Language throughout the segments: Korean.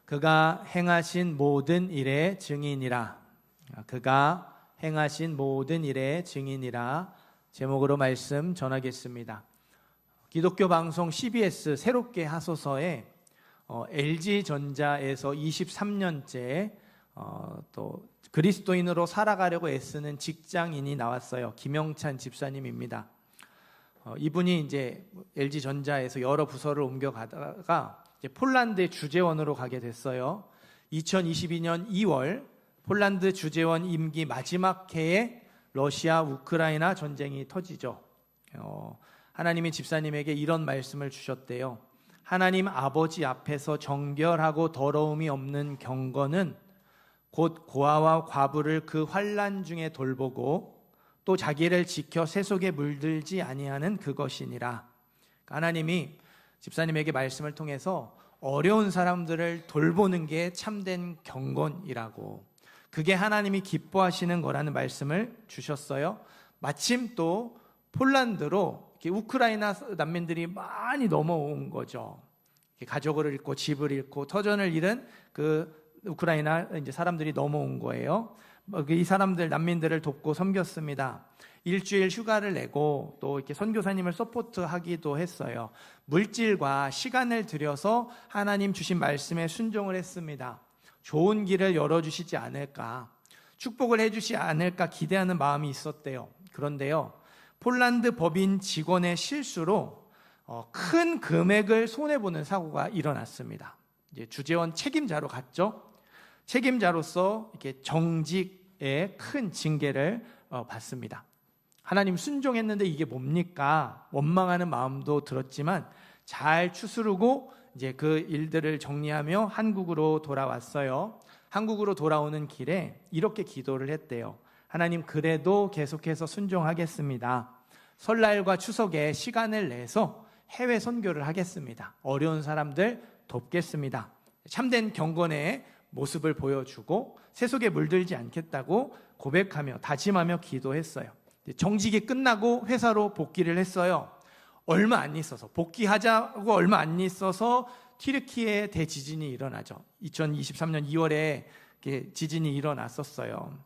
그가 행하신 모든 일의 증인이라. 그가 행하신 모든 일의 증인이라 제목으로 말씀 전하겠습니다. 기독교 방송 CBS 새롭게 하소서에 LG전자에서 23년째 또 그리스도인으로 살아가려고 애쓰는 직장인이 나왔어요. 김영찬 집사님입니다. 이분이 이제 LG전자에서 여러 부서를 옮겨가다가 이제 폴란드 주재원으로 가게 됐어요. 2022년 2월 폴란드 주재원 임기 마지막 해에 러시아 우크라이나 전쟁이 터지죠. 하나님이 집사님에게 이런 말씀을 주셨대요. 하나님 아버지 앞에서 정결하고 더러움이 없는 경건은 곧 고아와 과부를 그 환난 중에 돌보고 또 자기를 지켜 세속에 물들지 아니하는 그것이니라. 하나님이 집사님에게 말씀을 통해서 어려운 사람들을 돌보는 게 참된 경건이라고, 그게 하나님이 기뻐하시는 거라는 말씀을 주셨어요. 마침 또 폴란드로 우크라이나 난민들이 많이 넘어온 거죠. 가족을 잃고 집을 잃고 터전을 잃은 그 우크라이나 이제 사람들이 넘어온 거예요. 이 사람들 난민들을 돕고 섬겼습니다. 일주일 휴가를 내고 또 이렇게 선교사님을 서포트하기도 했어요. 물질과 시간을 들여서 하나님 주신 말씀에 순종을 했습니다. 좋은 길을 열어주시지 않을까, 축복을 해주시지 않을까 기대하는 마음이 있었대요. 그런데요, 폴란드 법인 직원의 실수로 큰 금액을 손해보는 사고가 일어났습니다. 이제 주재원 책임자로 갔죠. 책임자로서 이렇게 정직의 큰 징계를 받습니다. 하나님 순종했는데 이게 뭡니까? 원망하는 마음도 들었지만 잘 추스르고 이제 그 일들을 정리하며 한국으로 돌아왔어요. 한국으로 돌아오는 길에 이렇게 기도를 했대요. 하나님, 그래도 계속해서 순종하겠습니다. 설날과 추석에 시간을 내서 해외 선교를 하겠습니다. 어려운 사람들 돕겠습니다. 참된 경건의 모습을 보여주고 세속에 물들지 않겠다고 고백하며 다짐하며 기도했어요. 정직이 끝나고 회사로 복귀를 했어요. 얼마 안 있어서, 복귀하자고 얼마 안 있어서 튀르키예 대지진이 일어나죠. 2023년 2월에 지진이 일어났었어요.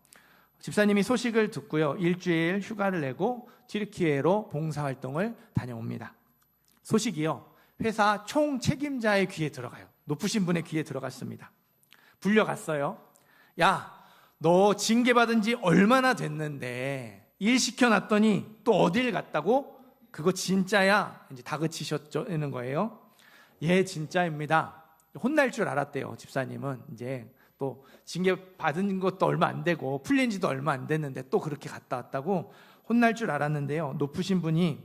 집사님이 소식을 듣고요, 일주일 휴가를 내고 튀르키예로 봉사활동을 다녀옵니다. 소식이요, 회사 총 책임자의 귀에 들어가요. 높으신 분의 귀에 들어갔습니다. 불려갔어요. 야, 너 징계받은 지 얼마나 됐는데 일 시켜놨더니 또 어딜 갔다고? 그거 진짜야? 이제 다그치셨는 거예요. 예, 진짜입니다. 혼날 줄 알았대요. 집사님은 이제 또 징계 받은 것도 얼마 안 되고 풀린 지도 얼마 안 됐는데 또 그렇게 갔다 왔다고 혼날 줄 알았는데요, 높으신 분이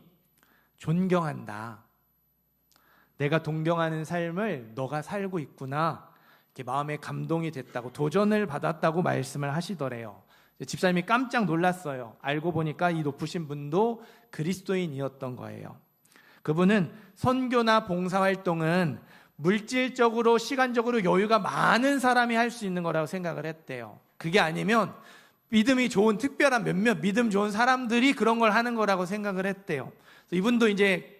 존경한다. 내가 동경하는 삶을 너가 살고 있구나. 이렇게 마음에 감동이 됐다고, 도전을 받았다고 말씀을 하시더래요. 집사님이 깜짝 놀랐어요. 알고 보니까 이 높으신 분도 그리스도인이었던 거예요. 그분은 선교나 봉사활동은 물질적으로 시간적으로 여유가 많은 사람이 할 수 있는 거라고 생각을 했대요. 그게 아니면 믿음이 좋은 특별한 몇몇 믿음 좋은 사람들이 그런 걸 하는 거라고 생각을 했대요. 이분도 이제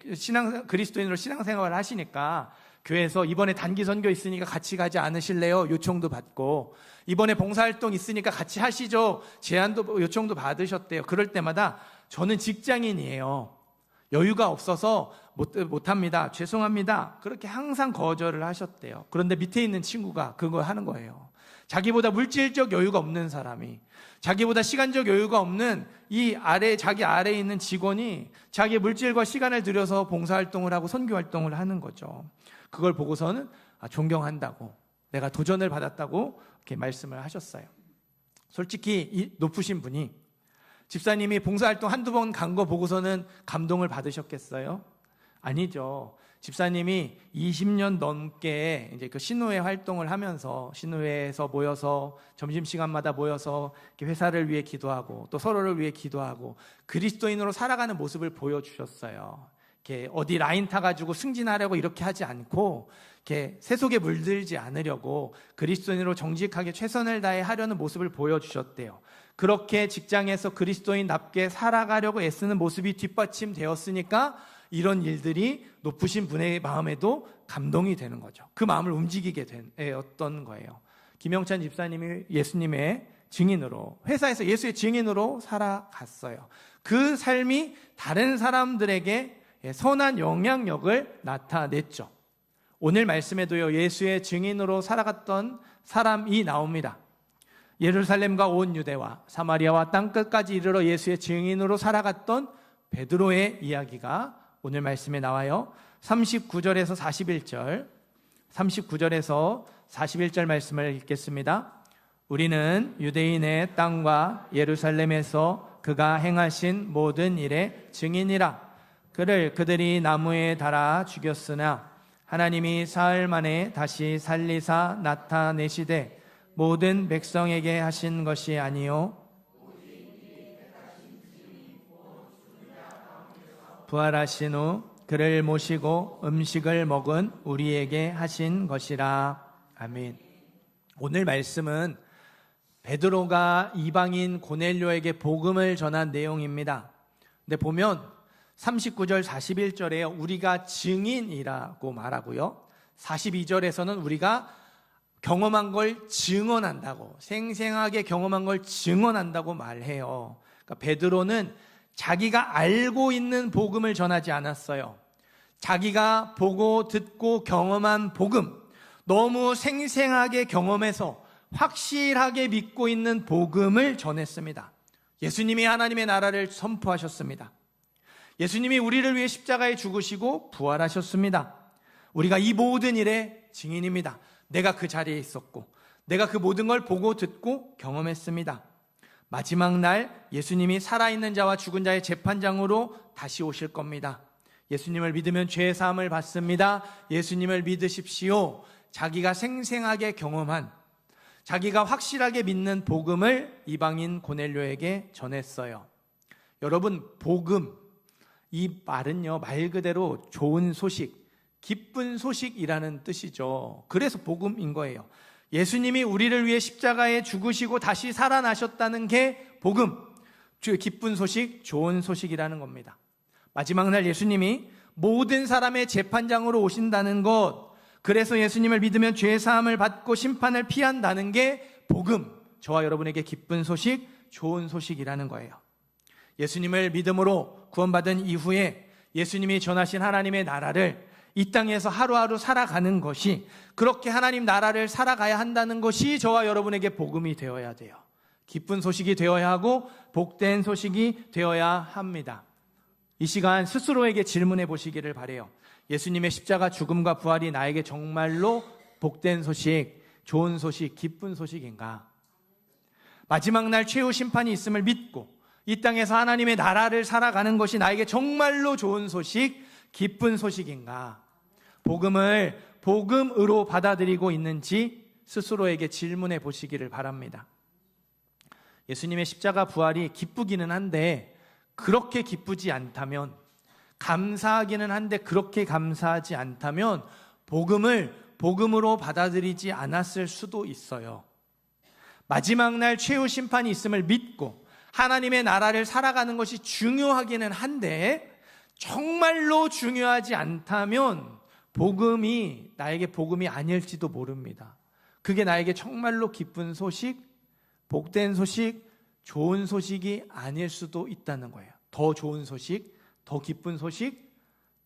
그리스도인으로 신앙생활을 하시니까 교회에서 이번에 단기 선교 있으니까 같이 가지 않으실래요? 요청도 받고, 이번에 봉사활동 있으니까 같이 하시죠? 제안도 요청도 받으셨대요. 그럴 때마다 저는 직장인이에요. 여유가 없어서 못합니다. 죄송합니다. 그렇게 항상 거절을 하셨대요. 그런데 밑에 있는 친구가 그걸 하는 거예요. 자기보다 물질적 여유가 없는 사람이, 자기보다 시간적 여유가 없는 자기 아래에 있는 직원이 자기의 물질과 시간을 들여서 봉사활동을 하고 선교활동을 하는 거죠. 그걸 보고서는 존경한다고, 내가 도전을 받았다고 이렇게 말씀을 하셨어요. 솔직히 이 높으신 분이 집사님이 봉사활동 한두 번 간 거 보고서는 감동을 받으셨겠어요? 아니죠. 집사님이 20년 넘게 이제 그 신우회 활동을 하면서 신우회에서 모여서 점심시간마다 모여서 회사를 위해 기도하고 또 서로를 위해 기도하고 그리스도인으로 살아가는 모습을 보여주셨어요. 이렇게 어디 라인 타가지고 승진하려고 이렇게 하지 않고 이렇게 세속에 물들지 않으려고 그리스도인으로 정직하게 최선을 다해 하려는 모습을 보여주셨대요. 그렇게 직장에서 그리스도인답게 살아가려고 애쓰는 모습이 뒷받침되었으니까 이런 일들이 높으신 분의 마음에도 감동이 되는 거죠. 그 마음을 움직이게 되었던 거예요. 김영찬 집사님이 예수님의 증인으로, 회사에서 예수의 증인으로 살아갔어요. 그 삶이 다른 사람들에게 선한 영향력을 나타냈죠. 오늘 말씀에도요, 예수의 증인으로 살아갔던 사람이 나옵니다. 예루살렘과 온 유대와 사마리아와 땅끝까지 이르러 예수의 증인으로 살아갔던 베드로의 이야기가 오늘 말씀에 나와요. 39절에서 41절, 39절에서 41절 말씀을 읽겠습니다. 우리는 유대인의 땅과 예루살렘에서 그가 행하신 모든 일의 증인이라. 그를 그들이 나무에 달아 죽였으나 하나님이 사흘 만에 다시 살리사 나타내시되 모든 백성에게 하신 것이 아니요 부활하신 후 그를 모시고 음식을 먹은 우리에게 하신 것이라. 아멘. 오늘 말씀은 베드로가 이방인 고넬료에게 복음을 전한 내용입니다. 근데 보면 39절 41절에 우리가 증인이라고 말하고요, 42절에서는 우리가 경험한 걸 증언한다고, 생생하게 경험한 걸 증언한다고 말해요. 그러니까 베드로는 자기가 알고 있는 복음을 전하지 않았어요. 자기가 보고 듣고 경험한 복음, 너무 생생하게 경험해서 확실하게 믿고 있는 복음을 전했습니다. 예수님이 하나님의 나라를 선포하셨습니다. 예수님이 우리를 위해 십자가에 죽으시고 부활하셨습니다. 우리가 이 모든 일의 증인입니다. 내가 그 자리에 있었고 내가 그 모든 걸 보고 듣고 경험했습니다. 마지막 날 예수님이 살아있는 자와 죽은 자의 재판장으로 다시 오실 겁니다. 예수님을 믿으면 죄 사함을 받습니다. 예수님을 믿으십시오. 자기가 생생하게 경험한, 자기가 확실하게 믿는 복음을 이방인 고넬료에게 전했어요. 여러분, 복음, 이 말은요, 말 그대로 좋은 소식, 기쁜 소식이라는 뜻이죠. 그래서 복음인 거예요. 예수님이 우리를 위해 십자가에 죽으시고 다시 살아나셨다는 게 복음, 기쁜 소식, 좋은 소식이라는 겁니다. 마지막 날 예수님이 모든 사람의 재판장으로 오신다는 것, 그래서 예수님을 믿으면 죄 사함을 받고 심판을 피한다는 게 복음, 저와 여러분에게 기쁜 소식, 좋은 소식이라는 거예요. 예수님을 믿음으로 구원받은 이후에 예수님이 전하신 하나님의 나라를 이 땅에서 하루하루 살아가는 것이, 그렇게 하나님 나라를 살아가야 한다는 것이 저와 여러분에게 복음이 되어야 돼요. 기쁜 소식이 되어야 하고 복된 소식이 되어야 합니다. 이 시간 스스로에게 질문해 보시기를 바라요. 예수님의 십자가 죽음과 부활이 나에게 정말로 복된 소식, 좋은 소식, 기쁜 소식인가? 마지막 날 최후 심판이 있음을 믿고 이 땅에서 하나님의 나라를 살아가는 것이 나에게 정말로 좋은 소식, 기쁜 소식인가? 복음을 복음으로 받아들이고 있는지 스스로에게 질문해 보시기를 바랍니다. 예수님의 십자가 부활이 기쁘기는 한데 그렇게 기쁘지 않다면, 감사하기는 한데 그렇게 감사하지 않다면 복음을 복음으로 받아들이지 않았을 수도 있어요. 마지막 날 최후 심판이 있음을 믿고 하나님의 나라를 살아가는 것이 중요하기는 한데 정말로 중요하지 않다면 복음이 나에게 복음이 아닐지도 모릅니다. 그게 나에게 정말로 기쁜 소식, 복된 소식, 좋은 소식이 아닐 수도 있다는 거예요. 더 좋은 소식, 더 기쁜 소식,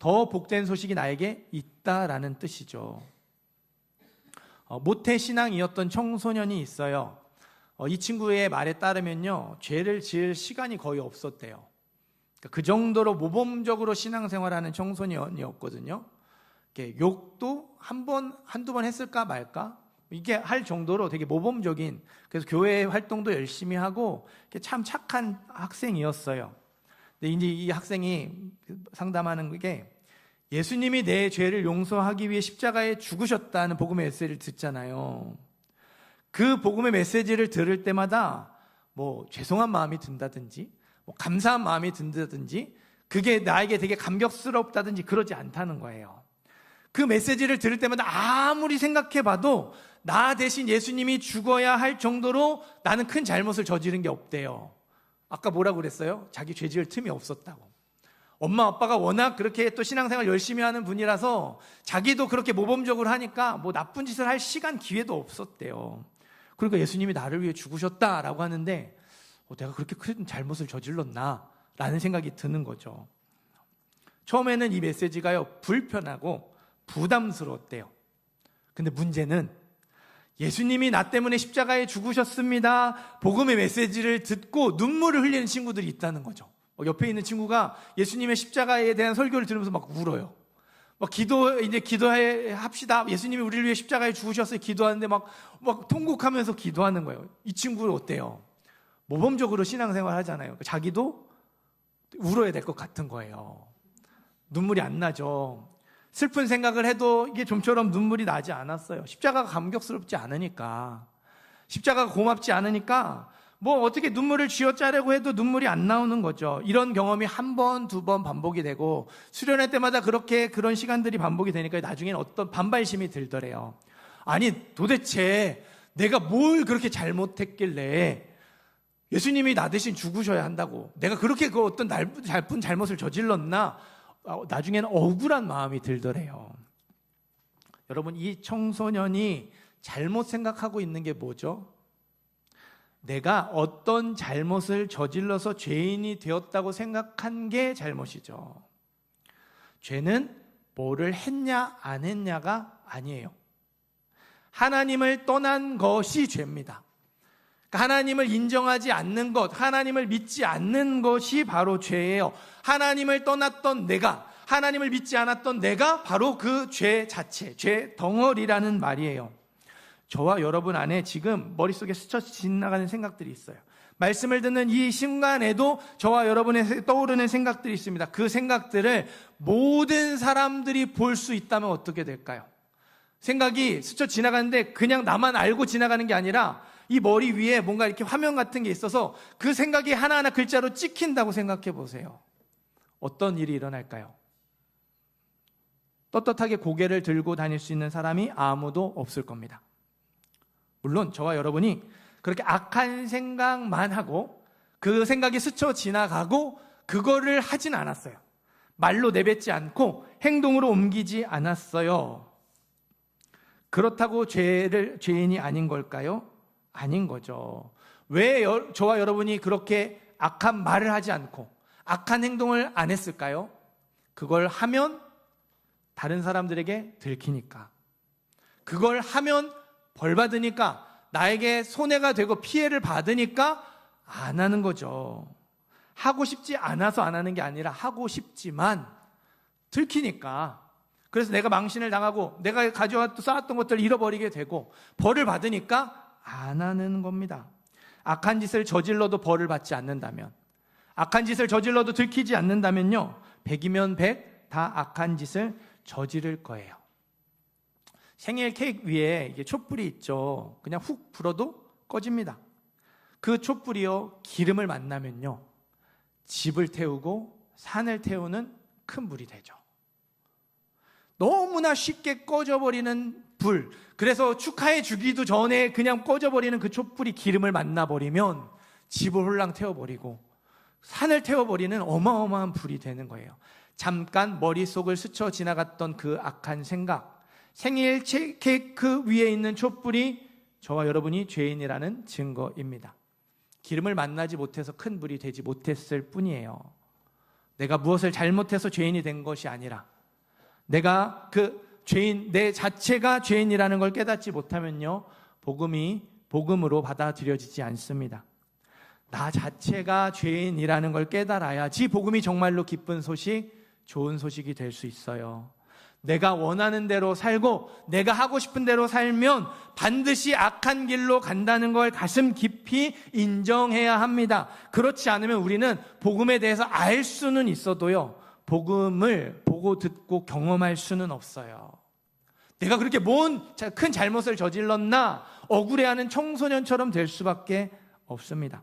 더 복된 소식이 나에게 있다라는 뜻이죠. 모태신앙이었던 청소년이 있어요. 이 친구의 말에 따르면요, 죄를 지을 시간이 거의 없었대요. 그 정도로 모범적으로 신앙생활하는 청소년이었거든요. 욕도 한두 번 했을까 말까? 이게 할 정도로 되게 모범적인, 그래서 교회 활동도 열심히 하고 참 착한 학생이었어요. 근데 이제 이 학생이 상담하는 게, 예수님이 내 죄를 용서하기 위해 십자가에 죽으셨다는 복음의 메시지를 듣잖아요. 그 복음의 메시지를 들을 때마다 뭐 죄송한 마음이 든다든지 뭐 감사한 마음이 든다든지 그게 나에게 되게 감격스럽다든지 그러지 않다는 거예요. 그 메시지를 들을 때마다 아무리 생각해봐도 나 대신 예수님이 죽어야 할 정도로 나는 큰 잘못을 저지른 게 없대요. 아까 뭐라고 그랬어요? 자기 죄 지을 틈이 없었다고. 엄마 아빠가 워낙 그렇게 또 신앙생활 열심히 하는 분이라서 자기도 그렇게 모범적으로 하니까 뭐 나쁜 짓을 할 시간 기회도 없었대요. 그러니까 예수님이 나를 위해 죽으셨다라고 하는데 내가 그렇게 큰 잘못을 저질렀나 라는 생각이 드는 거죠. 처음에는 이 메시지가요 불편하고 부담스러웠대요. 근데 문제는 예수님이 나 때문에 십자가에 죽으셨습니다, 복음의 메시지를 듣고 눈물을 흘리는 친구들이 있다는 거죠. 옆에 있는 친구가 예수님의 십자가에 대한 설교를 들으면서 막 울어요. 막 기도해 합시다. 예수님이 우리를 위해 십자가에 죽으셨어요. 기도하는데 막 통곡하면서 기도하는 거예요. 이 친구는 어때요? 모범적으로 신앙생활 하잖아요. 자기도 울어야 될 것 같은 거예요. 눈물이 안 나죠. 슬픈 생각을 해도 이게 좀처럼 눈물이 나지 않았어요. 십자가가 감격스럽지 않으니까, 십자가가 고맙지 않으니까 뭐 어떻게 눈물을 쥐어짜려고 해도 눈물이 안 나오는 거죠. 이런 경험이 한 번, 두 번 반복이 되고 수련회 때마다 그런 시간들이 반복이 되니까 나중에는 어떤 반발심이 들더래요. 아니 도대체 내가 뭘 그렇게 잘못했길래 예수님이 나 대신 죽으셔야 한다고, 내가 그렇게 어떤 나쁜 잘못을 저질렀나, 나중에는 억울한 마음이 들더래요. 여러분, 이 청소년이 잘못 생각하고 있는 게 뭐죠? 내가 어떤 잘못을 저질러서 죄인이 되었다고 생각한 게 잘못이죠. 죄는 뭐를 했냐 안 했냐가 아니에요. 하나님을 떠난 것이 죄입니다. 하나님을 인정하지 않는 것, 하나님을 믿지 않는 것이 바로 죄예요. 하나님을 떠났던 내가, 하나님을 믿지 않았던 내가 바로 그 죄 자체, 죄 덩어리라는 말이에요. 저와 여러분 안에 지금 머릿속에 스쳐 지나가는 생각들이 있어요. 말씀을 듣는 이 순간에도 저와 여러분의 떠오르는 생각들이 있습니다. 그 생각들을 모든 사람들이 볼 수 있다면 어떻게 될까요? 생각이 스쳐 지나가는데 그냥 나만 알고 지나가는 게 아니라 이 머리 위에 뭔가 이렇게 화면 같은 게 있어서 그 생각이 하나하나 글자로 찍힌다고 생각해 보세요. 어떤 일이 일어날까요? 떳떳하게 고개를 들고 다닐 수 있는 사람이 아무도 없을 겁니다. 물론 저와 여러분이 그렇게 악한 생각만 하고 그 생각이 스쳐 지나가고 그거를 하진 않았어요. 말로 내뱉지 않고 행동으로 옮기지 않았어요. 그렇다고 죄인이 아닌 걸까요? 아닌 거죠. 왜 저와 여러분이 그렇게 악한 말을 하지 않고 악한 행동을 안 했을까요? 그걸 하면 다른 사람들에게 들키니까, 그걸 하면 벌 받으니까, 나에게 손해가 되고 피해를 받으니까 안 하는 거죠. 하고 싶지 않아서 안 하는 게 아니라 하고 싶지만 들키니까, 그래서 내가 망신을 당하고 내가 쌓았던 것들을 잃어버리게 되고 벌을 받으니까 안 하는 겁니다. 악한 짓을 저질러도 벌을 받지 않는다면, 악한 짓을 저질러도 들키지 않는다면요, 100이면 100 다 악한 짓을 저지를 거예요. 생일 케이크 위에 이게 촛불이 있죠. 그냥 훅 불어도 꺼집니다. 그 촛불이요, 기름을 만나면요, 집을 태우고 산을 태우는 큰 불이 되죠. 너무나 쉽게 꺼져버리는 불, 그래서 축하해 주기도 전에 그냥 꺼져버리는 그 촛불이 기름을 만나버리면 집을 홀랑 태워버리고 산을 태워버리는 어마어마한 불이 되는 거예요. 잠깐 머릿속을 스쳐 지나갔던 그 악한 생각, 생일 케이크 위에 있는 촛불이 저와 여러분이 죄인이라는 증거입니다. 기름을 만나지 못해서 큰 불이 되지 못했을 뿐이에요. 내가 무엇을 잘못해서 죄인이 된 것이 아니라 내가 내 자체가 죄인이라는 걸 깨닫지 못하면요, 복음이 복음으로 받아들여지지 않습니다. 나 자체가 죄인이라는 걸 깨달아야지 복음이 정말로 기쁜 소식, 좋은 소식이 될 수 있어요. 내가 원하는 대로 살고 내가 하고 싶은 대로 살면 반드시 악한 길로 간다는 걸 가슴 깊이 인정해야 합니다. 그렇지 않으면 우리는 복음에 대해서 알 수는 있어도요, 복음을 보고 듣고 경험할 수는 없어요. 내가 그렇게 뭔 큰 잘못을 저질렀나 억울해하는 청소년처럼 될 수밖에 없습니다.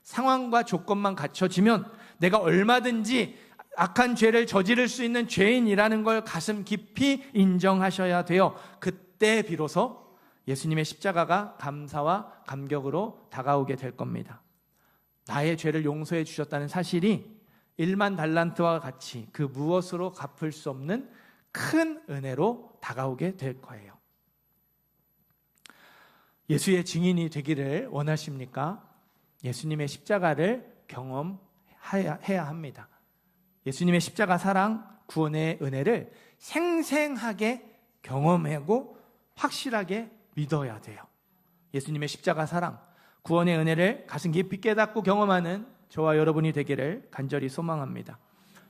상황과 조건만 갖춰지면 내가 얼마든지 악한 죄를 저지를 수 있는 죄인이라는 걸 가슴 깊이 인정하셔야 돼요. 그때 비로소 예수님의 십자가가 감사와 감격으로 다가오게 될 겁니다. 나의 죄를 용서해 주셨다는 사실이 1만 달란트와 같이 그 무엇으로 갚을 수 없는 큰 은혜로 다가오게 될 거예요. 예수의 증인이 되기를 원하십니까? 예수님의 십자가를 경험해야 합니다. 예수님의 십자가 사랑, 구원의 은혜를 생생하게 경험하고 확실하게 믿어야 돼요. 예수님의 십자가 사랑, 구원의 은혜를 가슴 깊이 깨닫고 경험하는 저와 여러분이 되기를 간절히 소망합니다.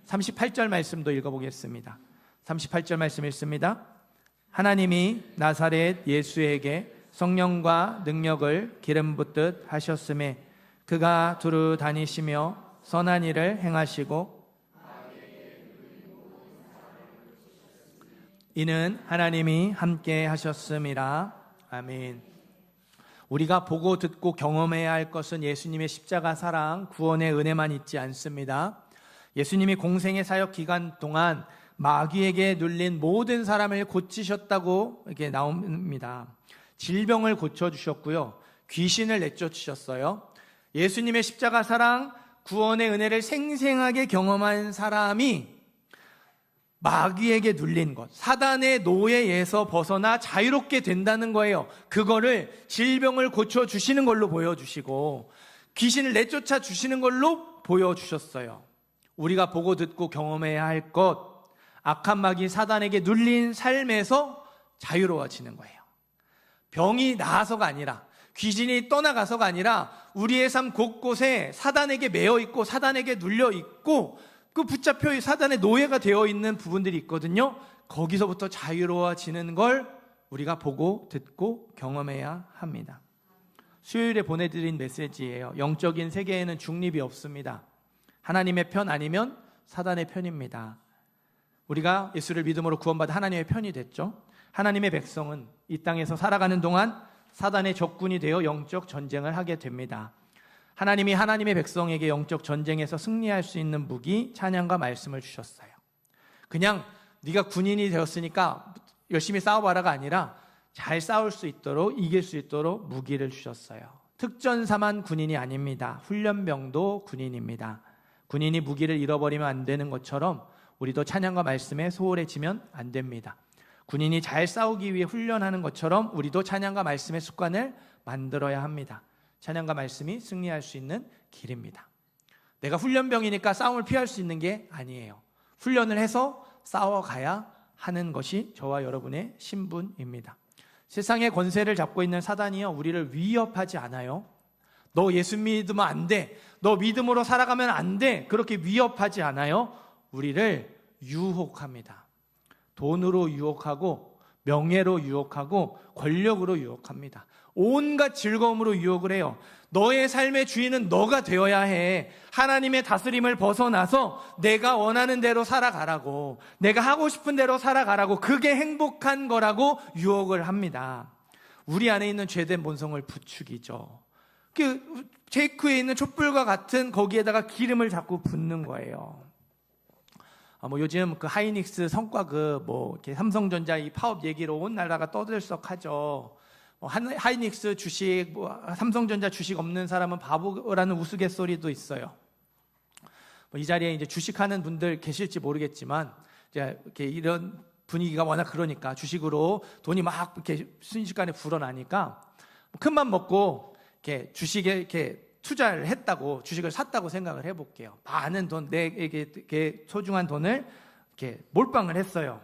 38절 말씀도 읽어보겠습니다. 38절 말씀 읽습니다. 하나님이 나사렛 예수에게 성령과 능력을 기름 붓듯 하셨음에 그가 두루 다니시며 선한 일을 행하시고 이는 하나님이 함께 하셨음이라. 아멘. 우리가 보고 듣고 경험해야 할 것은 예수님의 십자가 사랑, 구원의 은혜만 있지 않습니다. 예수님이 공생의 사역 기간 동안 마귀에게 눌린 모든 사람을 고치셨다고 이렇게 나옵니다. 질병을 고쳐주셨고요, 귀신을 내쫓으셨어요. 예수님의 십자가 사랑, 구원의 은혜를 생생하게 경험한 사람이 마귀에게 눌린 것, 사단의 노예에서 벗어나 자유롭게 된다는 거예요. 그거를 질병을 고쳐주시는 걸로 보여주시고 귀신을 내쫓아 주시는 걸로 보여주셨어요. 우리가 보고 듣고 경험해야 할 것, 악한 마귀 사단에게 눌린 삶에서 자유로워지는 거예요. 병이 나아서가 아니라, 귀신이 떠나가서가 아니라 우리의 삶 곳곳에 사단에게 매여 있고 사단에게 눌려 있고 그 붙잡혀 사단의 노예가 되어 있는 부분들이 있거든요. 거기서부터 자유로워지는 걸 우리가 보고 듣고 경험해야 합니다. 수요일에 보내드린 메시지예요. 영적인 세계에는 중립이 없습니다. 하나님의 편 아니면 사단의 편입니다. 우리가 예수를 믿음으로 구원받아 하나님의 편이 됐죠. 하나님의 백성은 이 땅에서 살아가는 동안 사단의 적군이 되어 영적 전쟁을 하게 됩니다. 하나님이 하나님의 백성에게 영적 전쟁에서 승리할 수 있는 무기, 찬양과 말씀을 주셨어요. 그냥 네가 군인이 되었으니까 열심히 싸워봐라가 아니라 잘 싸울 수 있도록, 이길 수 있도록 무기를 주셨어요. 특전사만 군인이 아닙니다. 훈련병도 군인입니다. 군인이 무기를 잃어버리면 안 되는 것처럼 우리도 찬양과 말씀에 소홀해지면 안 됩니다. 군인이 잘 싸우기 위해 훈련하는 것처럼 우리도 찬양과 말씀의 습관을 만들어야 합니다. 찬양과 말씀이 승리할 수 있는 길입니다. 내가 훈련병이니까 싸움을 피할 수 있는 게 아니에요. 훈련을 해서 싸워가야 하는 것이 저와 여러분의 신분입니다. 세상의 권세를 잡고 있는 사단이요, 우리를 위협하지 않아요. 너 예수 믿으면 안 돼, 너 믿음으로 살아가면 안 돼, 그렇게 위협하지 않아요. 우리를 유혹합니다. 돈으로 유혹하고 명예로 유혹하고 권력으로 유혹합니다. 온갖 즐거움으로 유혹을 해요. 너의 삶의 주인은 너가 되어야 해. 하나님의 다스림을 벗어나서 내가 원하는 대로 살아가라고, 내가 하고 싶은 대로 살아가라고, 그게 행복한 거라고 유혹을 합니다. 우리 안에 있는 죄된 본성을 부추기죠. 그 제이크에 있는 촛불과 같은 거기에다가 기름을 자꾸 붓는 거예요. 요즘 그 하이닉스 성과 이렇게 삼성전자 이 파업 얘기로 온 나라가 떠들썩하죠. 하이닉스 주식, 삼성전자 주식 없는 사람은 바보라는 우스갯소리도 있어요. 이 자리에 이제 주식하는 분들 계실지 모르겠지만, 이제 이렇게 이런 분위기가 워낙 그러니까 주식으로 돈이 막 이렇게 순식간에 불어나니까 큰맘 먹고 이렇게 주식에 이렇게 투자를 했다고, 주식을 샀다고 생각을 해볼게요. 많은 돈, 내게 소중한 돈을 이렇게 몰빵을 했어요.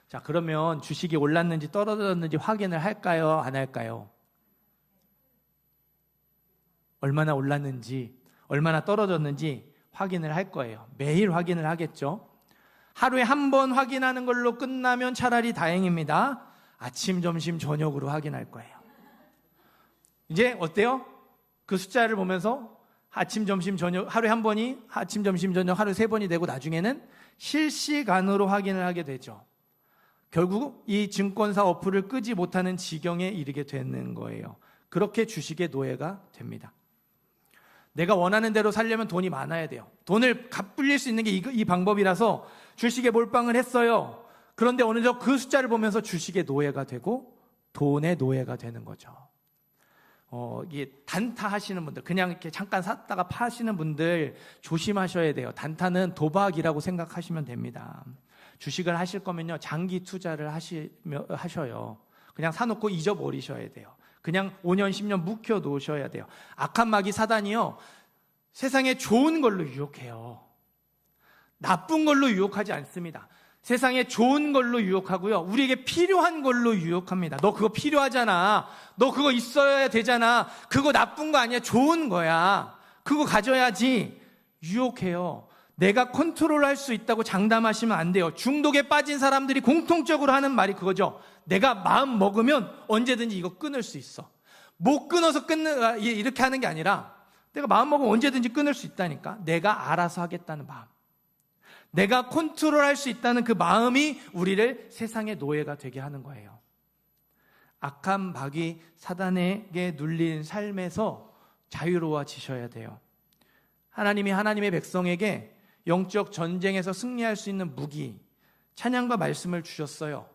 자, 그러면 주식이 올랐는지 떨어졌는지 확인을 할까요? 안 할까요? 얼마나 올랐는지, 얼마나 떨어졌는지 확인을 할 거예요. 매일 확인을 하겠죠. 하루에 한 번 확인하는 걸로 끝나면 차라리 다행입니다. 아침, 점심, 저녁으로 확인할 거예요. 이제 어때요? 그 숫자를 보면서 아침, 점심, 저녁, 하루에 한 번이 아침, 점심, 저녁 하루 3번이 되고 나중에는 실시간으로 확인을 하게 되죠. 결국 이 증권사 어플을 끄지 못하는 지경에 이르게 되는 거예요. 그렇게 주식의 노예가 됩니다. 내가 원하는 대로 살려면 돈이 많아야 돼요. 돈을 갚불릴 수 있는 게 이 방법이라서 주식에 몰빵을 했어요. 그런데 어느덧 그 숫자를 보면서 주식의 노예가 되고 돈의 노예가 되는 거죠. 이게 단타 하시는 분들, 그냥 이렇게 잠깐 샀다가 파시는 분들 조심하셔야 돼요. 단타는 도박이라고 생각하시면 됩니다. 주식을 하실 거면요, 장기 투자를 하셔요. 그냥 사놓고 잊어버리셔야 돼요. 그냥 5년, 10년 묵혀 놓으셔야 돼요. 악한 마귀 사단이요, 세상에 좋은 걸로 유혹해요. 나쁜 걸로 유혹하지 않습니다. 세상에 좋은 걸로 유혹하고요, 우리에게 필요한 걸로 유혹합니다. 너 그거 필요하잖아. 너 그거 있어야 되잖아. 그거 나쁜 거 아니야. 좋은 거야. 그거 가져야지. 유혹해요. 내가 컨트롤할 수 있다고 장담하시면 안 돼요. 중독에 빠진 사람들이 공통적으로 하는 말이 그거죠. 내가 마음 먹으면 언제든지 이거 끊을 수 있어. 못 끊어서 이렇게 하는 게 아니라 내가 마음 먹으면 언제든지 끊을 수 있다니까. 내가 알아서 하겠다는 마음, 내가 컨트롤할 수 있다는 그 마음이 우리를 세상의 노예가 되게 하는 거예요. 악한 마귀 사단에게 눌린 삶에서 자유로워지셔야 돼요. 하나님이 하나님의 백성에게 영적 전쟁에서 승리할 수 있는 무기, 찬양과 말씀을 주셨어요.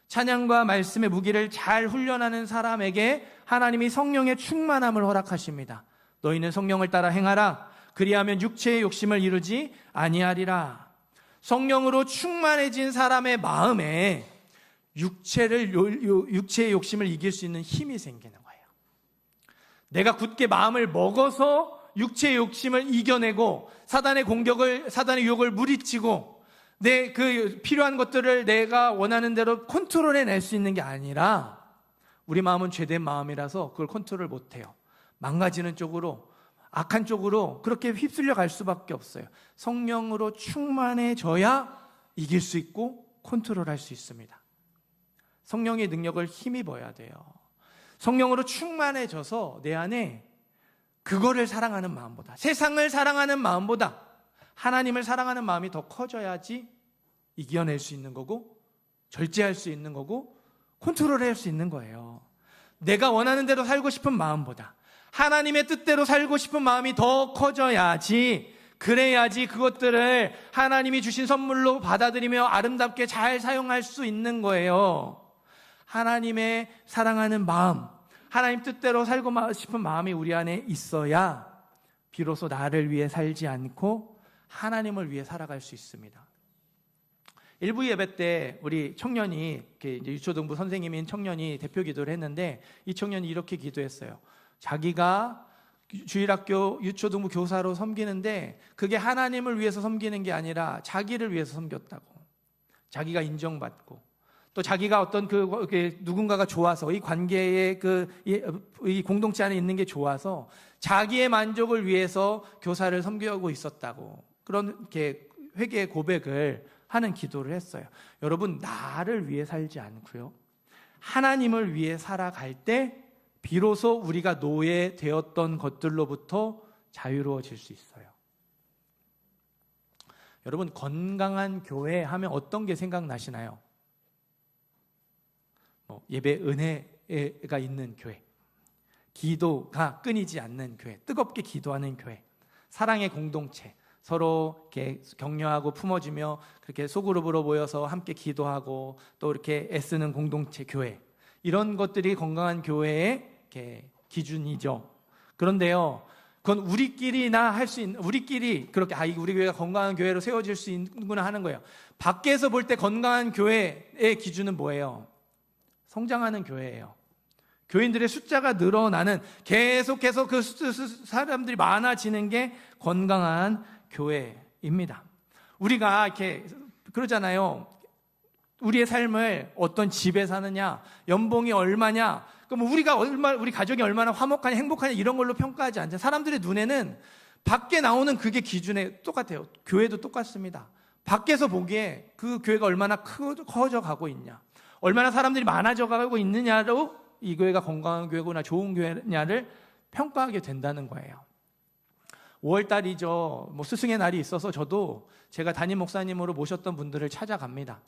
찬양과 말씀의 무기를 잘 훈련하는 사람에게 하나님이 성령의 충만함을 허락하십니다. 너희는 성령을 따라 행하라. 그리하면 육체의 욕심을 이루지 아니하리라. 성령으로 충만해진 사람의 마음에 육체의 욕심을 이길 수 있는 힘이 생기는 거예요. 내가 굳게 마음을 먹어서 육체의 욕심을 이겨내고 사단의 유혹을 물리치고 내 그 필요한 것들을 내가 원하는 대로 컨트롤해낼 수 있는 게 아니라, 우리 마음은 죄된 마음이라서 그걸 컨트롤 못해요. 망가지는 쪽으로, 악한 쪽으로 그렇게 휩쓸려 갈 수밖에 없어요. 성령으로 충만해져야 이길 수 있고 컨트롤할 수 있습니다. 성령의 능력을 힘입어야 돼요. 성령으로 충만해져서 내 안에 그거를 사랑하는 마음보다, 세상을 사랑하는 마음보다 하나님을 사랑하는 마음이 더 커져야지 이겨낼 수 있는 거고, 절제할 수 있는 거고, 컨트롤할 수 있는 거예요. 내가 원하는 대로 살고 싶은 마음보다 하나님의 뜻대로 살고 싶은 마음이 더 커져야지, 그래야지 그것들을 하나님이 주신 선물로 받아들이며 아름답게 잘 사용할 수 있는 거예요. 하나님의 사랑하는 마음, 하나님 뜻대로 살고 싶은 마음이 우리 안에 있어야 비로소 나를 위해 살지 않고 하나님을 위해 살아갈 수 있습니다. 일부 예배 때 우리 청년이, 이제 유초등부 선생님인 청년이 대표 기도를 했는데, 이 청년이 이렇게 기도했어요. 자기가 주일학교 유초등부 교사로 섬기는데 그게 하나님을 위해서 섬기는 게 아니라 자기를 위해서 섬겼다고. 자기가 인정받고, 또 자기가 어떤 누군가가 좋아서, 이 관계의 이 공동체 안에 있는 게 좋아서 자기의 만족을 위해서 교사를 섬기고 있었다고, 그런 회개의 고백을 하는 기도를 했어요. 여러분, 나를 위해 살지 않고요, 하나님을 위해 살아갈 때 비로소 우리가 노예되었던 것들로부터 자유로워질 수 있어요. 여러분, 건강한 교회 하면 어떤 게 생각나시나요? 예배 은혜가 있는 교회, 기도가 끊이지 않는 교회, 뜨겁게 기도하는 교회, 사랑의 공동체, 서로 이렇게 격려하고 품어주며 그렇게 소그룹으로 모여서 함께 기도하고 또 이렇게 애쓰는 공동체 교회, 이런 것들이 건강한 교회의 이렇게 기준이죠. 그런데요, 그건 우리끼리나 할 수 있는, 우리끼리 그렇게 우리 교회가 건강한 교회로 세워질 수 있는구나 하는 거예요. 밖에서 볼 때 건강한 교회의 기준은 뭐예요? 성장하는 교회예요. 교인들의 숫자가 늘어나는, 계속해서 그 사람들이 많아지는 게 건강한 교회입니다. 우리가 이렇게 그러잖아요. 우리의 삶을 어떤 집에 사느냐, 연봉이 얼마냐, 그럼 우리 가족이 얼마나 화목하냐, 행복하냐, 이런 걸로 평가하지 않잖아요. 사람들의 눈에는 밖에 나오는 그게 기준에 똑같아요. 교회도 똑같습니다. 밖에서 보기에 그 교회가 얼마나 커져 가고 있냐, 얼마나 사람들이 많아져 가고 있느냐로 이 교회가 건강한 교회구나, 좋은 교회냐를 평가하게 된다는 거예요. 5월달이죠. 스승의 날이 있어서 저도 제가 담임 목사님으로 모셨던 분들을 찾아갑니다.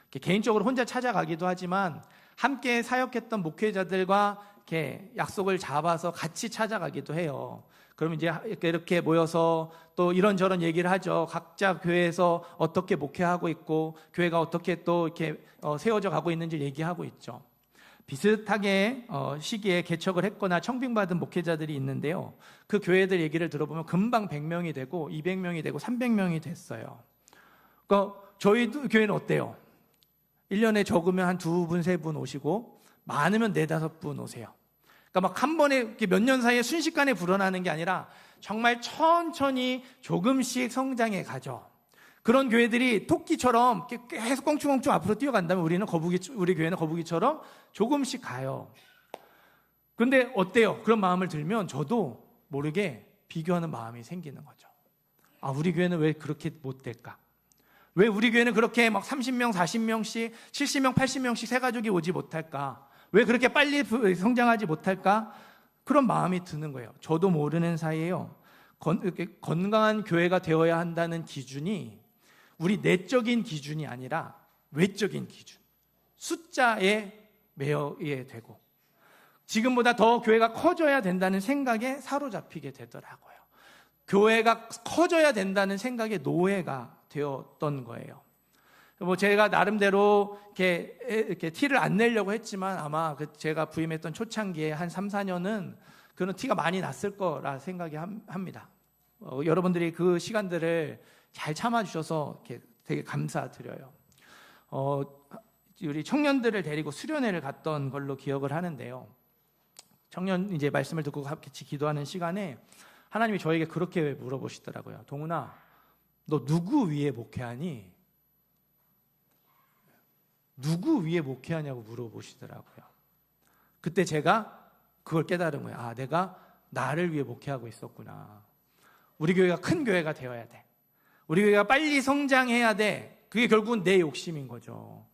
개인적으로 혼자 찾아가기도 하지만 함께 사역했던 목회자들과 이렇게 약속을 잡아서 같이 찾아가기도 해요. 그러면 이제 이렇게 모여서 또 이런저런 얘기를 하죠. 각자 교회에서 어떻게 목회하고 있고 교회가 어떻게 또 이렇게 세워져 가고 있는지 얘기하고 있죠. 비슷하게 시기에 개척을 했거나 청빙받은 목회자들이 있는데요. 그 교회들 얘기를 들어보면 금방 100명이 되고 200명이 되고 300명이 됐어요. 그러니까 저희 교회는 어때요? 1년에 적으면 한 2분, 3분 오시고 많으면 4, 5분 오세요. 그러니까 막 한 번에 몇 년 사이에 순식간에 불어나는 게 아니라 정말 천천히 조금씩 성장해 가죠. 그런 교회들이 토끼처럼 계속 껑충껑충 앞으로 뛰어간다면 우리 교회는 거북이처럼 조금씩 가요. 그런데 어때요? 그런 마음을 들면 저도 모르게 비교하는 마음이 생기는 거죠. 아, 우리 교회는 왜 그렇게 못 될까? 왜 우리 교회는 그렇게 막 30명, 40명씩, 70명, 80명씩 새 가족이 오지 못할까? 왜 그렇게 빨리 성장하지 못할까? 그런 마음이 드는 거예요. 저도 모르는 사이에요. 건강한 교회가 되어야 한다는 기준이 우리 내적인 기준이 아니라 외적인 기준, 숫자에 매여야 되고 지금보다 더 교회가 커져야 된다는 생각에 사로잡히게 되더라고요. 교회가 커져야 된다는 생각에 노예가 되었던 거예요. 제가 나름대로 이렇게 티를 안 내려고 했지만 아마 제가 부임했던 초창기에 한 3, 4년은 그런 티가 많이 났을 거라 생각이 합니다. 여러분들이 그 시간들을 잘 참아주셔서 되게 감사드려요. 우리 청년들을 데리고 수련회를 갔던 걸로 기억을 하는데요. 청년 이제 말씀을 듣고 같이 기도하는 시간에 하나님이 저에게 그렇게 물어보시더라고요. 동훈아, 너 누구 위에 목회하니? 누구 위에 목회하냐고 물어보시더라고요. 그때 제가 그걸 깨달은 거예요. 아, 내가 나를 위해 목회하고 있었구나. 우리 교회가 큰 교회가 되어야 돼. 우리 교회가 빨리 성장해야 돼. 그게 결국은 내 욕심인 거죠.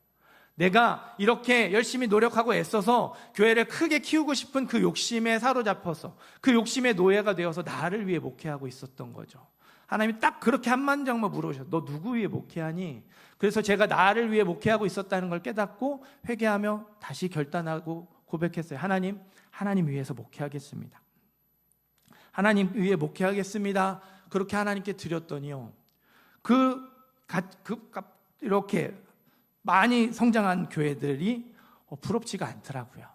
내가 이렇게 열심히 노력하고 애써서 교회를 크게 키우고 싶은 그 욕심에 사로잡혀서 그 욕심의 노예가 되어서 나를 위해 목회하고 있었던 거죠. 하나님이 딱 그렇게 한만장만 물어보셨어요. 너 누구 위해 목회하니? 그래서 제가 나를 위해 목회하고 있었다는 걸 깨닫고 회개하며 다시 결단하고 고백했어요. 하나님 위해서 목회하겠습니다. 하나님 위해 목회하겠습니다. 그렇게 하나님께 드렸더니요. 이렇게 많이 성장한 교회들이 부럽지가 않더라고요.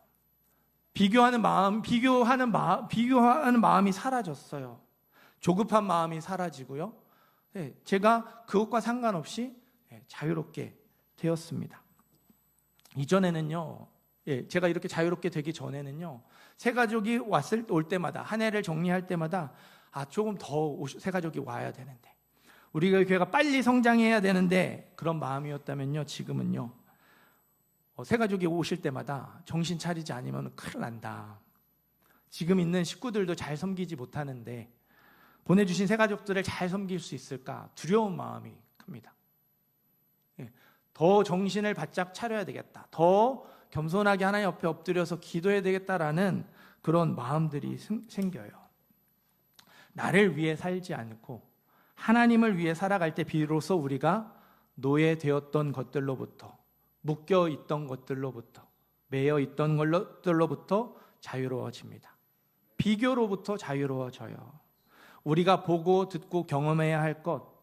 비교하는 마음이 사라졌어요. 조급한 마음이 사라지고요. 제가 그것과 상관없이 자유롭게 되었습니다. 이전에는요, 제가 이렇게 자유롭게 되기 전에는요, 새 가족이 올 때마다, 한 해를 정리할 때마다, 조금 더 새 가족이 와야 되는데, 우리 교회가 빨리 성장해야 되는데, 그런 마음이었다면요, 지금은요, 새 가족이 오실 때마다 정신 차리지 않으면 큰일 난다. 지금 있는 식구들도 잘 섬기지 못하는데, 보내주신 새 가족들을 잘 섬길 수 있을까? 두려운 마음이 큽니다. 더 정신을 바짝 차려야 되겠다. 더 겸손하게 하나님 옆에 엎드려서 기도해야 되겠다라는 그런 마음들이 생겨요. 나를 위해 살지 않고 하나님을 위해 살아갈 때 비로소 우리가 노예되었던 것들로부터, 묶여 있던 것들로부터, 매여 있던 것들로부터 자유로워집니다. 비교로부터 자유로워져요. 우리가 보고 듣고 경험해야 할 것,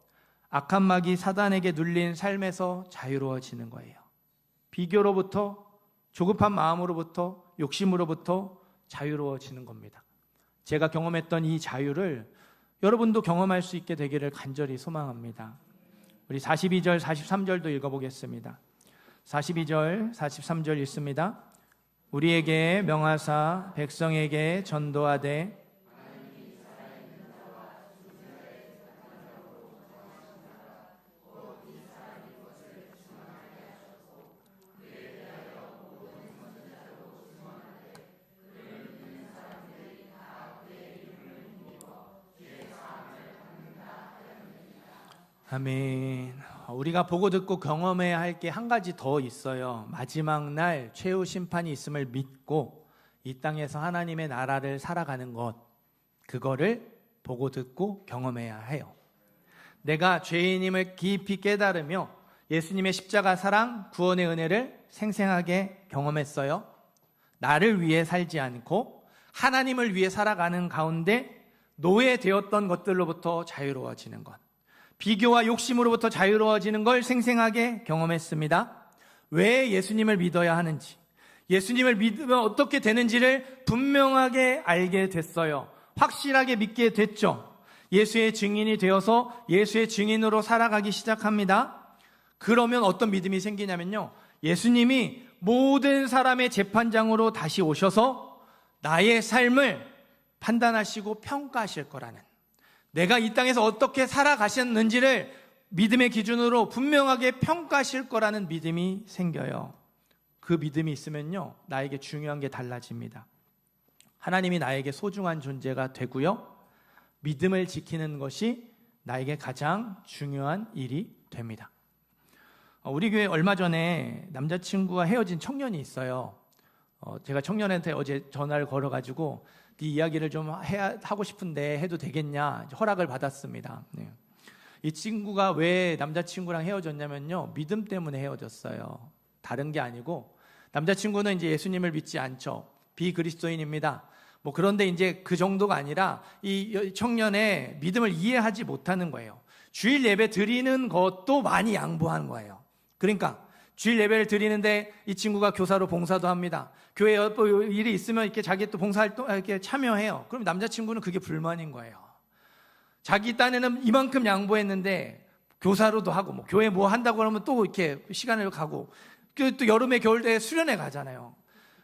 악한 마귀 사단에게 눌린 삶에서 자유로워지는 거예요. 비교로부터, 조급한 마음으로부터, 욕심으로부터 자유로워지는 겁니다. 제가 경험했던 이 자유를 여러분도 경험할 수 있게 되기를 간절히 소망합니다. 우리 42절, 43절도 읽어보겠습니다. 42절, 43절 읽습니다. 우리에게 명하사 백성에게 전도하되 아멘. 우리가 보고 듣고 경험해야 할 게 한 가지 더 있어요. 마지막 날 최후 심판이 있음을 믿고 이 땅에서 하나님의 나라를 살아가는 것, 그거를 보고 듣고 경험해야 해요. 내가 죄인임을 깊이 깨달으며 예수님의 십자가 사랑, 구원의 은혜를 생생하게 경험했어요. 나를 위해 살지 않고 하나님을 위해 살아가는 가운데 노예되었던 것들로부터 자유로워지는 것, 비교와 욕심으로부터 자유로워지는 걸 생생하게 경험했습니다. 왜 예수님을 믿어야 하는지, 예수님을 믿으면 어떻게 되는지를 분명하게 알게 됐어요. 확실하게 믿게 됐죠. 예수의 증인이 되어서 예수의 증인으로 살아가기 시작합니다. 그러면 어떤 믿음이 생기냐면요, 예수님이 모든 사람의 재판장으로 다시 오셔서 나의 삶을 판단하시고 평가하실 거라는, 내가 이 땅에서 어떻게 살아가셨는지를 믿음의 기준으로 분명하게 평가하실 거라는 믿음이 생겨요. 그 믿음이 있으면요, 나에게 중요한 게 달라집니다. 하나님이 나에게 소중한 존재가 되고요, 믿음을 지키는 것이 나에게 가장 중요한 일이 됩니다. 우리 교회 얼마 전에 남자친구와 헤어진 청년이 있어요. 제가 청년한테 어제 전화를 걸어가지고 네 이야기를 좀 하고 싶은데 해도 되겠냐 허락을 받았습니다. 네. 이 친구가 왜 남자친구랑 헤어졌냐면요, 믿음 때문에 헤어졌어요. 다른 게 아니고, 남자친구는 이제 예수님을 믿지 않죠. 비그리스도인입니다. 그런데 이제 그 정도가 아니라 이 청년의 믿음을 이해하지 못하는 거예요. 주일 예배 드리는 것도 많이 양보하는 거예요. 그러니까 주일 예배를 드리는데 이 친구가 교사로 봉사도 합니다. 교회 일이 있으면 이렇게 자기 또 봉사활동 이렇게 참여해요. 그럼 남자친구는 그게 불만인 거예요. 자기 딴에는 이만큼 양보했는데 교사로도 하고 교회 뭐 한다고 하면 또 이렇게 시간을 가고, 또 여름에 겨울에 수련회 가잖아요.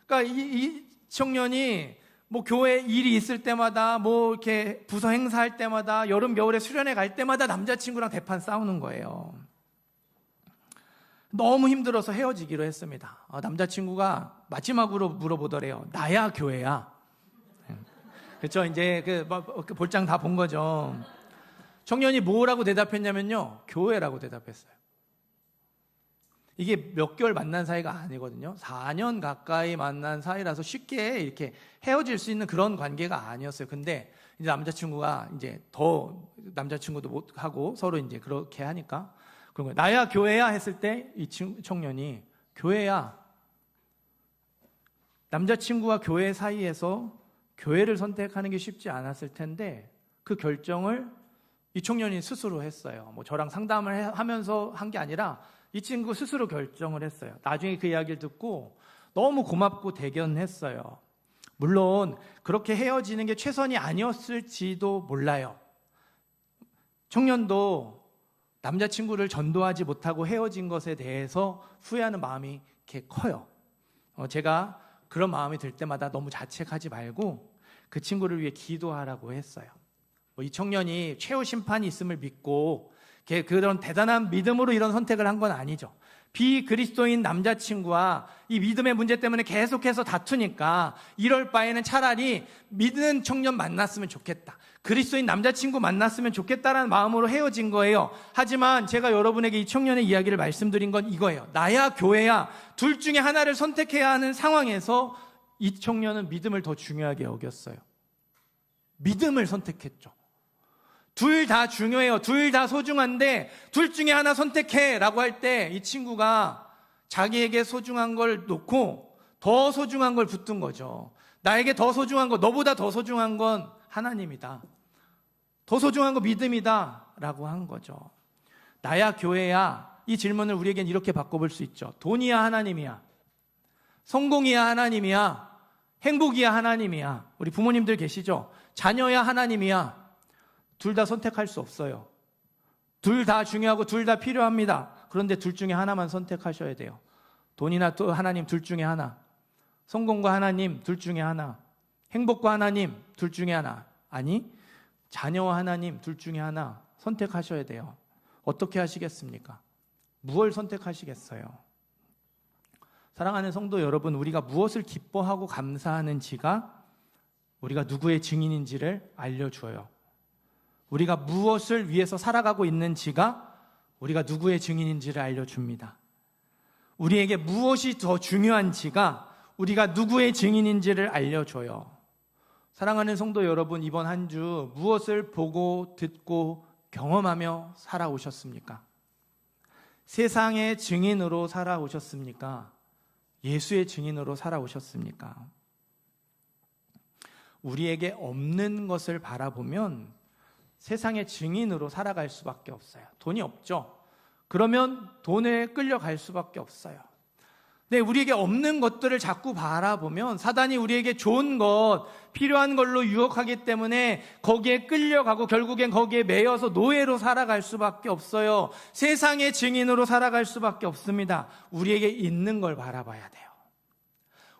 그러니까 이 청년이 교회 일이 있을 때마다 이렇게 부서 행사할 때마다 여름 겨울에 수련회 갈 때마다 남자친구랑 대판 싸우는 거예요. 너무 힘들어서 헤어지기로 했습니다. 남자친구가 마지막으로 물어보더래요. 나야 교회야? 그렇죠. 이제 그 볼장 다 본 거죠. 청년이 뭐라고 대답했냐면요, 교회라고 대답했어요. 이게 몇 개월 만난 사이가 아니거든요. 4년 가까이 만난 사이라서 쉽게 이렇게 헤어질 수 있는 그런 관계가 아니었어요. 근데 이제 남자친구가 이제 더 남자친구도 못 하고 서로 이제 그렇게 하니까 그런 거예요. 나야 교회야 했을 때 이 청년이 교회야. 남자친구와 교회 사이에서 교회를 선택하는 게 쉽지 않았을 텐데 그 결정을 이 청년이 스스로 했어요. 저랑 상담을 하면서 한 게 아니라 이 친구 스스로 결정을 했어요. 나중에 그 이야기를 듣고 너무 고맙고 대견했어요. 물론 그렇게 헤어지는 게 최선이 아니었을지도 몰라요. 청년도 남자친구를 전도하지 못하고 헤어진 것에 대해서 후회하는 마음이 이렇게 커요. 제가 그런 마음이 들 때마다 너무 자책하지 말고 그 친구를 위해 기도하라고 했어요. 이 청년이 최후 심판이 있음을 믿고 그런 대단한 믿음으로 이런 선택을 한 건 아니죠. 비그리스도인 남자친구와 이 믿음의 문제 때문에 계속해서 다투니까 이럴 바에는 차라리 믿는 청년 만났으면 좋겠다, 그리스도인 남자친구 만났으면 좋겠다라는 마음으로 헤어진 거예요. 하지만 제가 여러분에게 이 청년의 이야기를 말씀드린 건 이거예요. 나야 교회야, 둘 중에 하나를 선택해야 하는 상황에서 이 청년은 믿음을 더 중요하게 여겼어요. 믿음을 선택했죠. 둘 다 중요해요. 둘 다 소중한데 둘 중에 하나 선택해 라고 할 때 이 친구가 자기에게 소중한 걸 놓고 더 소중한 걸 붙든 거죠. 나에게 더 소중한 거, 너보다 더 소중한 건 하나님이다, 더 소중한 거 믿음이다 라고 한 거죠. 나야 교회야, 이 질문을 우리에겐 이렇게 바꿔볼 수 있죠. 돈이야 하나님이야? 성공이야 하나님이야? 행복이야 하나님이야? 우리 부모님들 계시죠? 자녀야 하나님이야? 둘 다 선택할 수 없어요. 둘 다 중요하고 둘 다 필요합니다. 그런데 둘 중에 하나만 선택하셔야 돼요. 돈이나 또 하나님 둘 중에 하나, 성공과 하나님 둘 중에 하나, 행복과 하나님 둘 중에 하나, 아니 자녀와 하나님 둘 중에 하나 선택하셔야 돼요. 어떻게 하시겠습니까? 무엇을 선택하시겠어요? 사랑하는 성도 여러분, 우리가 무엇을 기뻐하고 감사하는지가 우리가 누구의 증인인지를 알려줘요. 우리가 무엇을 위해서 살아가고 있는지가 우리가 누구의 증인인지를 알려줍니다. 우리에게 무엇이 더 중요한지가 우리가 누구의 증인인지를 알려줘요. 사랑하는 성도 여러분, 이번 한 주 무엇을 보고 듣고 경험하며 살아오셨습니까? 세상의 증인으로 살아오셨습니까? 예수의 증인으로 살아오셨습니까? 우리에게 없는 것을 바라보면 세상의 증인으로 살아갈 수밖에 없어요. 돈이 없죠? 그러면 돈에 끌려갈 수밖에 없어요. 네, 우리에게 없는 것들을 자꾸 바라보면 사단이 우리에게 좋은 것, 필요한 걸로 유혹하기 때문에 거기에 끌려가고 결국엔 거기에 매여서 노예로 살아갈 수밖에 없어요. 세상의 증인으로 살아갈 수밖에 없습니다. 우리에게 있는 걸 바라봐야 돼요.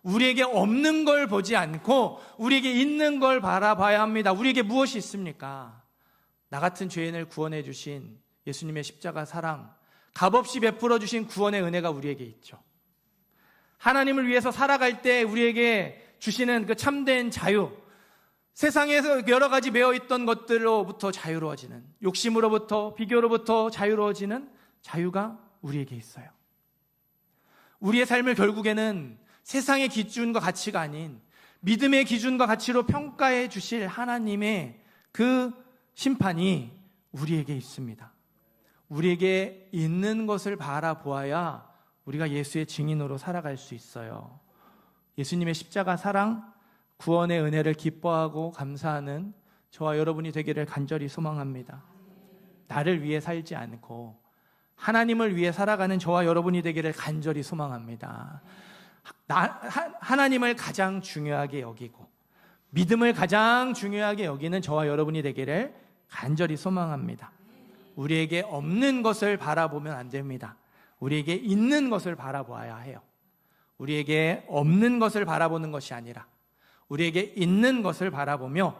우리에게 없는 걸 보지 않고 우리에게 있는 걸 바라봐야 합니다. 우리에게 무엇이 있습니까? 나 같은 죄인을 구원해 주신 예수님의 십자가 사랑, 값없이 베풀어 주신 구원의 은혜가 우리에게 있죠. 하나님을 위해서 살아갈 때 우리에게 주시는 그 참된 자유, 세상에서 여러 가지 매어있던 것들로부터 자유로워지는, 욕심으로부터, 비교로부터 자유로워지는 자유가 우리에게 있어요. 우리의 삶을 결국에는 세상의 기준과 가치가 아닌 믿음의 기준과 가치로 평가해 주실 하나님의 그 심판이 우리에게 있습니다. 우리에게 있는 것을 바라보아야 우리가 예수의 증인으로 살아갈 수 있어요. 예수님의 십자가 사랑, 구원의 은혜를 기뻐하고 감사하는 저와 여러분이 되기를 간절히 소망합니다. 나를 위해 살지 않고 하나님을 위해 살아가는 저와 여러분이 되기를 간절히 소망합니다. 하나님을 가장 중요하게 여기고 믿음을 가장 중요하게 여기는 저와 여러분이 되기를 간절히 소망합니다. 우리에게 없는 것을 바라보면 안 됩니다. 우리에게 있는 것을 바라보아야 해요. 우리에게 없는 것을 바라보는 것이 아니라 우리에게 있는 것을 바라보며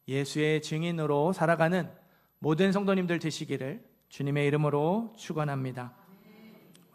예수의 증인으로 살아가는 모든 성도님들 되시기를 주님의 이름으로 축원합니다.